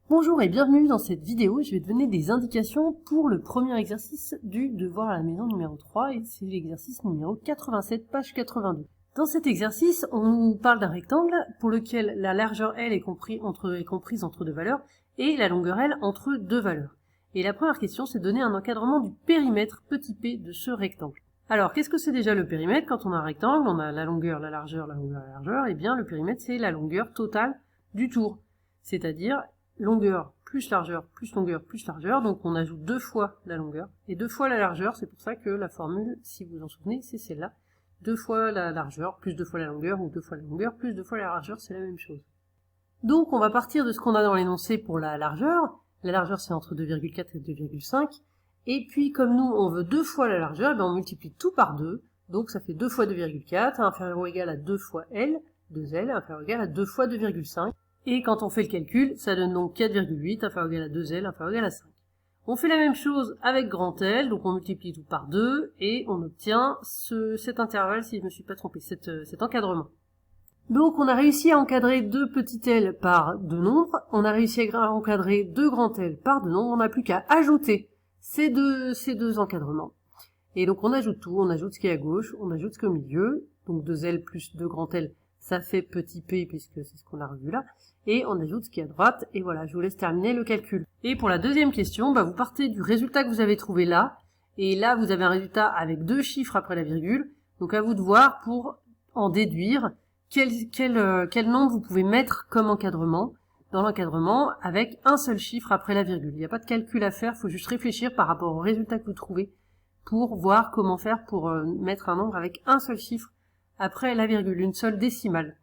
Bonjour et bienvenue dans cette vidéo. Je vais te donner des indications pour le premier exercice du devoir à la maison numéro 3 et c'est l'exercice numéro 87, page 82. Dans cet exercice, on nous parle d'un rectangle pour lequel la largeur L est comprise entre deux valeurs et la longueur L entre deux valeurs. Et la première question, c'est de donner un encadrement du périmètre petit p de ce rectangle. Alors, qu'est-ce que c'est déjà le périmètre? Quand on a un rectangle, on a la longueur, la largeur, la longueur, la largeur, et bien le périmètre, c'est la longueur totale du tour. C'est-à-dire longueur plus largeur plus longueur plus largeur, donc on ajoute deux fois la longueur et deux fois la largeur, c'est pour ça que la formule, si vous en souvenez, c'est celle-là. Deux fois la largeur plus deux fois la longueur, ou deux fois la longueur plus deux fois la largeur, c'est la même chose. Donc on va partir de ce qu'on a dans l'énoncé pour la largeur. La largeur c'est entre 2,4 et 2,5, et puis comme nous on veut deux fois la largeur, on multiplie tout par 2, donc ça fait 2 fois 2,4, inférieur ou égal à 2 fois L, 2L, inférieur ou égal à 2 fois 2,5. Et quand on fait le calcul, ça donne donc 4,8, inférieur ou égal à 2L, inférieur ou égal à 5. On fait la même chose avec grand L, donc on multiplie tout par 2, et on obtient cet intervalle, si je ne me suis pas trompé, cet encadrement. Donc on a réussi à encadrer deux petits L par deux nombres, on a réussi à encadrer deux grands L par deux nombres, on n'a plus qu'à ajouter ces deux encadrements. Et donc on ajoute tout, on ajoute ce qui est à gauche, on ajoute ce qui est au milieu, donc 2L plus 2 grand L, ça fait petit p puisque c'est ce qu'on a revu là, et on ajoute ce qui est à droite, et voilà, je vous laisse terminer le calcul. Et pour la deuxième question, vous partez du résultat que vous avez trouvé là, et là vous avez un résultat avec deux chiffres après la virgule, donc à vous de voir pour en déduire quel nombre vous pouvez mettre comme encadrement, dans l'encadrement, avec un seul chiffre après la virgule. Il n'y a pas de calcul à faire, il faut juste réfléchir par rapport au résultat que vous trouvez, pour voir comment faire pour mettre un nombre avec un seul chiffre après la virgule, une seule décimale.